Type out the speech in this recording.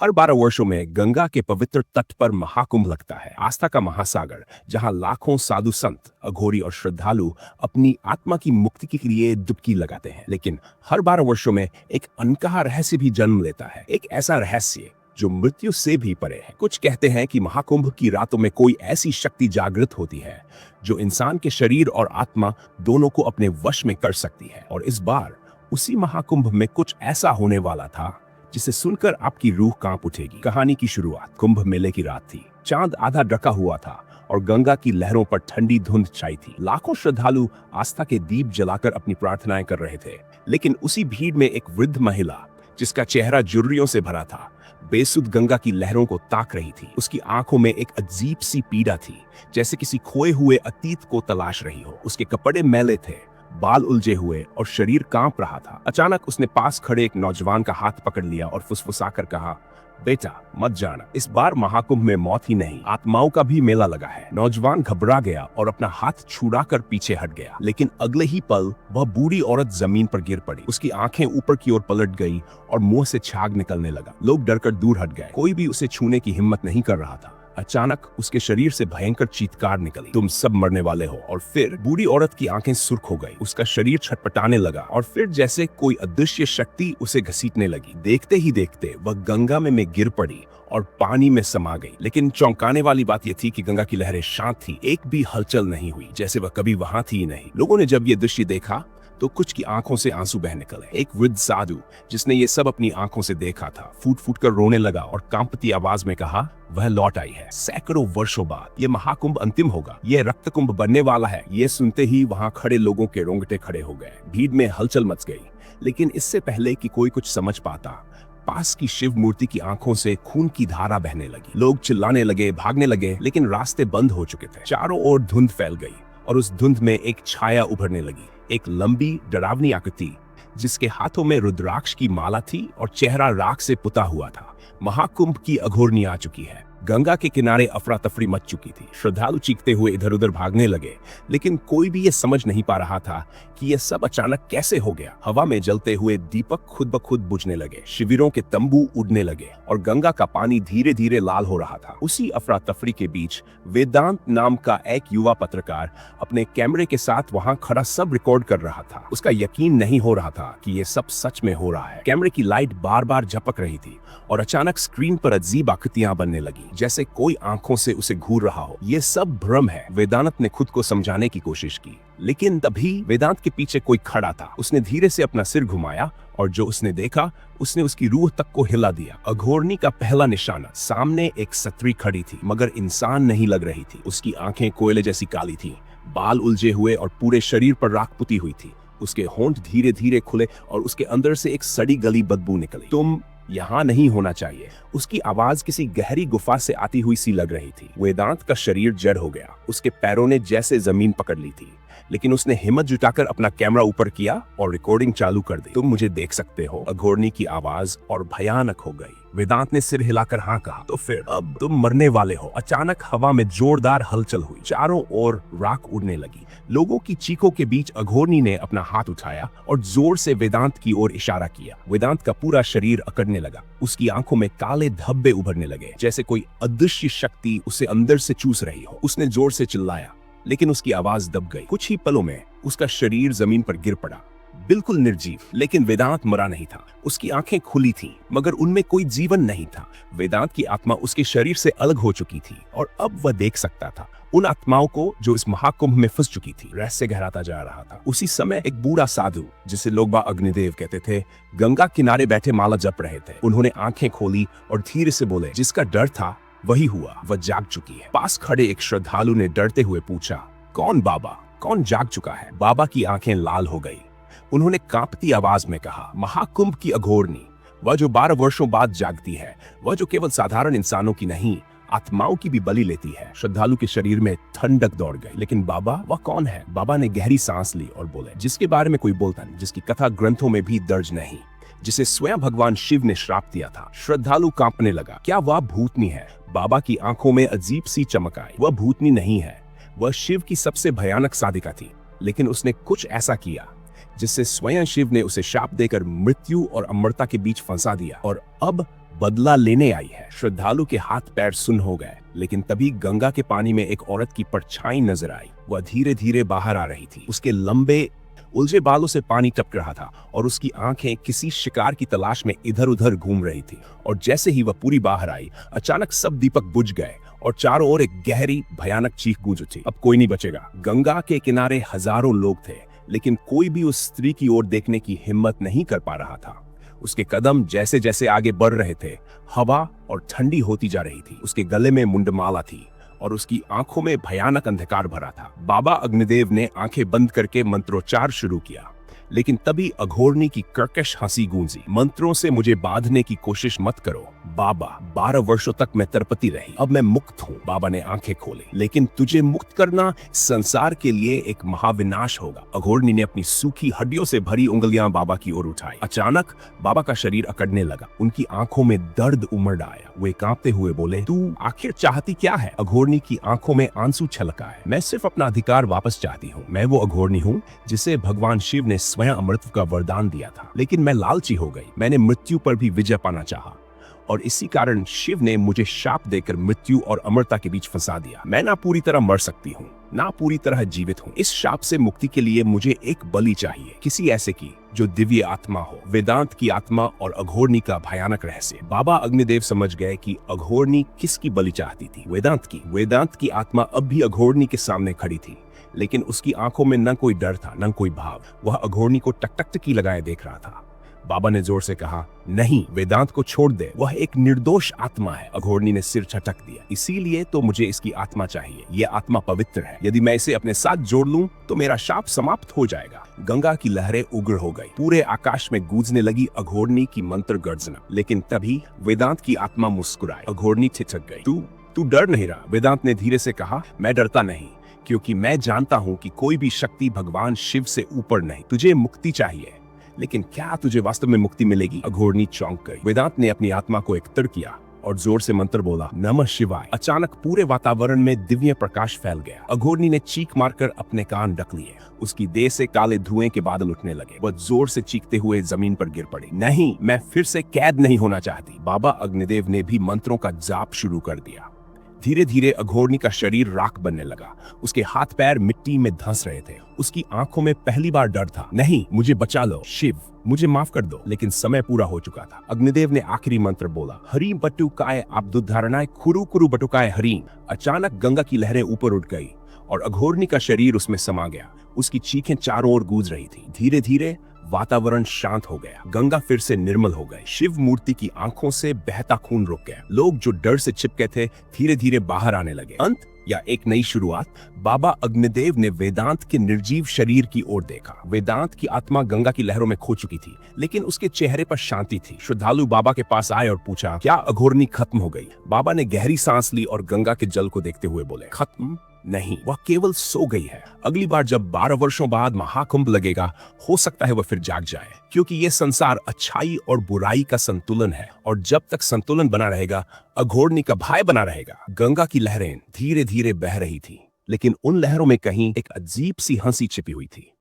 हर 12 वर्षों में गंगा के पवित्र तट पर महाकुंभ लगता है, आस्था का महासागर, जहां लाखों साधु संत, अघोरी और श्रद्धालु अपनी आत्मा की मुक्ति के लिए डुबकी लगाते हैं। लेकिन हर 12 वर्षों में एक अनकहा रहस्य भी जन्म लेता है, एक ऐसा रहस्य जो मृत्यु से भी परे है। कुछ कहते हैं कि महाकुंभ की रातों में कोई ऐसी शक्ति जागृत होती है जो इंसान के शरीर और आत्मा दोनों को अपने वश में कर सकती है। और इस बार उसी महाकुंभ में कुछ ऐसा होने वाला था जिसे सुनकर आपकी रूह कांप उठेगी। कहानी की शुरुआत कुंभ मेले की रात थी। चांद आधा ढका हुआ था और गंगा की लहरों पर ठंडी धुंध छाई थी। लाखों श्रद्धालु आस्था के दीप जलाकर अपनी प्रार्थनाएं कर रहे थे। लेकिन उसी भीड़ में एक वृद्ध महिला, जिसका चेहरा जुर्रियों से भरा था, बेसुध गंगा की लहरों को ताक रही थी। उसकी आंखों में एक अजीब सी पीड़ा थी, जैसे किसी खोए हुए अतीत को तलाश रही हो। उसके कपड़े मैले थे, बाल उलझे हुए और शरीर कांप रहा था। अचानक उसने पास खड़े एक नौजवान का हाथ पकड़ लिया और फुसफुसाकर कहा, बेटा मत जाना, इस बार महाकुंभ में मौत ही नहीं, आत्माओं का भी मेला लगा है। नौजवान घबरा गया और अपना हाथ छुड़ाकर पीछे हट गया। लेकिन अगले ही पल वह बूढ़ी औरत जमीन पर गिर पड़ी। उसकी आंखें ऊपर की ओर पलट गई और मुंह से छाग निकलने लगा। लोग डरकर दूर हट गए, कोई भी उसे छूने की हिम्मत नहीं कर रहा था। अचानक उसके शरीर से भयंकर चीत्कार निकली, तुम सब मरने वाले हो। और फिर बूढ़ी औरत की आंखें सुर्ख हो गई, उसका शरीर छटपटाने लगा और फिर जैसे कोई अदृश्य शक्ति उसे घसीटने लगी। देखते ही देखते वह गंगा में गिर पड़ी और पानी में समा गई। लेकिन चौंकाने वाली बात यह थी कि गंगा की लहरें शांत थी, एक भी हलचल नहीं हुई, जैसे वह कभी वहां थी ही नहीं। लोगों ने जब ये दृश्य देखा तो कुछ की आंखों से आंसू बह निकले। एक वृद्ध साधु, जिसने ये सब अपनी आंखों से देखा था, फूट फूट कर रोने लगा और कांपती आवाज में कहा, वह लौट आई है। सैकड़ों वर्षों बाद ये महाकुंभ अंतिम होगा, ये रक्त कुंभ बनने वाला है। ये सुनते ही वहां खड़े लोगों के रोंगटे खड़े हो गए। भीड़ में हलचल मच गई। लेकिन इससे पहले कि कोई कुछ समझ पाता, पास की शिव मूर्ति की आंखों से खून की धारा बहने लगी। लोग चिल्लाने लगे, भागने लगे, लेकिन रास्ते बंद हो चुके थे। चारों ओर धुंध फैल गई और उस धुंध में एक छाया उभरने लगी, एक लंबी डरावनी आकृति, जिसके हाथों में रुद्राक्ष की माला थी और चेहरा राख से पुता हुआ था। महाकुंभ की अघोरनी आ चुकी है। गंगा के किनारे अफरा तफरी मच चुकी थी। श्रद्धालु चीखते हुए इधर उधर भागने लगे, लेकिन कोई भी ये समझ नहीं पा रहा था कि यह सब अचानक कैसे हो गया। हवा में जलते हुए दीपक खुद ब खुद बुझने लगे, शिविरों के तंबू उड़ने लगे और गंगा का पानी धीरे धीरे लाल हो रहा था। उसी अफरा तफरी के बीच वेदांत नाम का एक युवा पत्रकार अपने कैमरे के साथ वहां खड़ा सब रिकॉर्ड कर रहा था। उसका यकीन नहीं हो रहा था कि यह सब सच में हो रहा है। कैमरे की लाइट बार बार झपक रही थी और अचानक स्क्रीन पर अजीब आकृतियां बनने लगी, जैसे कोई आंखों से उसे घूर रहा हो। ये सब भ्रम है, वेदांत ने खुद को समझाने की कोशिश की। लेकिन तभी वेदांत के पीछे कोई खड़ा था। उसने धीरे से अपना सिर घुमाया और जो उसने देखा, उसने उसकी रूह तक को हिला दिया। अघोरनी का पहला निशाना, सामने एक स्त्री खड़ी थी, मगर इंसान नहीं लग रही थी। उसकी आंखें कोयले जैसी काली थी, बाल उलझे हुए और पूरे शरीर पर राख पुती हुई थी। उसके होंठ धीरे धीरे खुले और उसके अंदर से एक सड़ी गली बदबू निकली। तुम यहाँ नहीं होना चाहिए। उसकी आवाज किसी गहरी गुफा से आती हुई सी लग रही थी। वेदांत का शरीर जड़ हो गया, उसके पैरों ने जैसे जमीन पकड़ ली थी। लेकिन उसने हिम्मत जुटाकर अपना कैमरा ऊपर किया और रिकॉर्डिंग चालू कर दी। तुम मुझे देख सकते हो, अघोरनी की आवाज और भयानक हो गई। वेदांत ने सिर हिलाकर हाँ कहा। तो फिर अब तुम मरने वाले हो। अचानक हवा में जोरदार हलचल हुई, चारों ओर राख उड़ने लगी। लोगों की चीखों के बीच अघोरनी ने अपना हाथ उठाया और जोर से वेदांत की ओर इशारा किया। वेदांत का पूरा शरीर अकड़ने लगा, उसकी आंखों में काले धब्बे उभरने लगे, जैसे कोई अदृश्य शक्ति उसे अंदर से चूस रही हो। उसने जोर से चिल्लाया, लेकिन उसकी आवाज दब गई। कुछ ही पलों में उसका शरीर जमीन पर गिर पड़ा, बिल्कुल निर्जीव। लेकिन वेदांत मरा नहीं था। उसकी आंखें खुली थीं, मगर उनमें कोई जीवन नहीं था। वेदांत की आत्मा उसके शरीर से अलग हो चुकी थी और अब वह देख सकता था उन आत्माओं को जो इस महाकुंभ में फंस चुकी थी। रहस्य गहराता जा रहा था। उसी समय एक बूढ़ा साधु, जिसे लोग अग्निदेव कहते थे, गंगा किनारे बैठे माला जप रहे थे। उन्होंने आंखें खोली और धीरे से बोले, जिसका डर था वही हुआ, वह जाग चुकी है। पास खड़े एक श्रद्धालु ने डरते हुए पूछा, कौन बाबा, कौन जाग चुका है? बाबा की आंखें लाल हो गई। उन्होंने कांपती आवाज में कहा, महाकुंभ की अघोरनी, वह जो 12 वर्षों बाद जागती है, वह जो केवल साधारण इंसानों की नहीं, आत्माओं की भी बलि लेती है। श्रद्धालु के शरीर में ठंडक दौड़ गई। लेकिन बाबा, वह कौन है? बाबा ने गहरी सांस ली और बोले, जिसके बारे में कोई बोलता नहीं, जिसकी कथा ग्रंथों में भी दर्ज नहीं, जिसे स्वयं भगवान शिव ने श्राप दिया था। श्रद्धालु कांपने लगा। क्या वह भूतनी है? बाबा की आंखों में अजीब सी चमक आई। वह भूतनी नहीं है, वह शिव की सबसे भयानक साधिका थी। लेकिन उसने कुछ ऐसा किया जिससे स्वयं शिव ने उसे शाप देकर मृत्यु और अमरता के बीच फंसा दिया। और अब बदला लेने आई है। श्रद्धालु के हाथ पैर सुन्न हो गए, लेकिन तभी गंगा के पानी में एक औरत की परछाई नजर आई। वह धीरे धीरे बाहर आ रही थी। उसके लंबे उलझे बालों से पानी टपक रहा था और उसकी आंखें किसी शिकार की तलाश में इधर उधर घूम रही थी। और जैसे ही वह पूरी बाहर आई, अचानक सब दीपक बुझ गए और चारों ओर एक गहरी भयानक चीख गूंज उठी। अब कोई नहीं बचेगा। गंगा के किनारे हजारों लोग थे, लेकिन कोई भी उस स्त्री की ओर देखने की हिम्मत नहीं कर पा रहा था। उसके कदम जैसे जैसे आगे बढ़ रहे थे, हवा और ठंडी होती जा रही थी। उसके गले में मुंडमाला थी और उसकी आंखों में भयानक अंधकार भरा था। बाबा अग्निदेव ने आंखें बंद करके मंत्रोच्चार शुरू किया, लेकिन तभी अघोरनी की कर्कश हंसी गूंजी। मंत्रों से मुझे बांधने की कोशिश मत करो बाबा। 12 वर्षों तक मैं तरपती रही, अब मैं मुक्त हूँ। बाबा ने आंखें खोली। लेकिन तुझे मुक्त करना संसार के लिए एक महाविनाश होगा। अघोरनी ने अपनी सूखी हड्डियों से भरी उंगलियां बाबा की ओर उठाई। अचानक बाबा का शरीर अकड़ने लगा। उनकी आंखों में दर्द उमड़ आया। वे कांपते हुए बोले, तू आखिर चाहती क्या है? अघोरनी की आंखों में आंसू छलका है। मैं सिर्फ अपना अधिकार वापस चाहती हूँ। मैं वो अघोरनी हूँ जिसे भगवान शिव ने स्वयं अमृत का वरदान दिया था, लेकिन मैं लालची हो गई। मैंने मृत्यु पर भी विजय पाना चाहा और इसी कारण शिव ने मुझे शाप देकर मृत्यु और अमरता के बीच फंसा दिया। मैं ना पूरी तरह मर सकती हूँ, ना पूरी तरह जीवित हूँ। इस शाप से मुक्ति के लिए मुझे एक बलि चाहिए, किसी ऐसे की जो दिव्य आत्मा हो, वेदांत की आत्मा और अघोरनी का भयानक रहस्य। बाबा अग्निदेव समझ गए कि अघोरनी किसकी बलि चाहती थी। वेदांत की। वेदांत की आत्मा अब भी अघोरनी के सामने खड़ी थी, लेकिन उसकी आंखों में न कोई डर था, न कोई भाव। वह अघोरनी को टकटकी लगाए देख रहा था। बाबा ने जोर से कहा, नहीं, वेदांत को छोड़ दे, वह एक निर्दोष आत्मा है। अघोरनी ने सिर झटक दिया। इसीलिए तो मुझे इसकी आत्मा चाहिए। यह आत्मा पवित्र है। यदि मैं इसे अपने साथ जोड़ लूं तो मेरा शाप समाप्त हो जाएगा। गंगा की लहरें उग्र हो गई। पूरे आकाश में गूंजने लगी अघोरनी की मंत्र गर्जना। लेकिन तभी वेदांत की आत्मा मुस्कुराई। अघोरनी ठिठक गई। तू डर नहीं रहा? वेदांत ने धीरे से कहा, मैं डरता नहीं, क्योंकि मैं जानता हूं कि कोई भी शक्ति भगवान शिव से ऊपर नहीं। तुझे मुक्ति चाहिए, लेकिन क्या तुझे वास्तव में मुक्ति मिलेगी? अघोरनी चौंक गई। वेदांत ने अपनी आत्मा को एकत्र किया और जोर से मंत्र बोला, नमः शिवाय। अचानक पूरे वातावरण में दिव्य प्रकाश फैल गया। अघोरनी ने चीख मारकर अपने कान ढक लिए। उसकी देह से काले धुएं के बादल उठने लगे। वह जोर से चीखते हुए जमीन पर गिर पड़ी। नहीं, मैं फिर से कैद नहीं होना चाहती। बाबा अग्निदेव ने भी मंत्रों का जाप शुरू कर दिया। धीरे धीरे अघोरनी का शरीर राख बनने लगा। उसके हाथ पैर मिट्टी में धंस रहे थे। उसकी आंखों में पहली बार डर था। नहीं, मुझे बचा लो शिव, मुझे माफ कर दो। लेकिन समय पूरा हो चुका था। अग्निदेव ने आखिरी मंत्र बोला, हरी बटुकाय अब्दुधारणाय खुरु खुरु बटुकाय हरी। अचानक गंगा की लहरें ऊपर उठ गई और अघोरनी का शरीर उसमें समा गया। उसकी चीखें चारों ओर गूंज रही थी। धीरे धीरे वातावरण शांत हो गया। गंगा फिर से निर्मल हो गई। शिव मूर्ति की आंखों से बहता खून रुक गया। लोग जो डर से चिपके थे धीरे धीरे बाहर आने लगे। अंत या एक नई शुरुआत? बाबा अग्निदेव ने वेदांत के निर्जीव शरीर की ओर देखा। वेदांत की आत्मा गंगा की लहरों में खो चुकी थी, लेकिन उसके चेहरे पर शांति थी। श्रद्धालु बाबा के पास आए और पूछा, क्या अघोरनी खत्म हो गई? बाबा ने गहरी सांस ली और गंगा के जल को देखते हुए बोले, खत्म नहीं, वह केवल सो गई है। अगली बार जब 12 वर्षों बाद महाकुंभ लगेगा, हो सकता है वह फिर जाग जाए, क्योंकि यह संसार अच्छाई और बुराई का संतुलन है और जब तक संतुलन बना रहेगा, अघोरनी का भय बना रहेगा। गंगा की लहरें धीरे धीरे बह रही थी, लेकिन उन लहरों में कहीं एक अजीब सी हंसी छिपी हुई थी।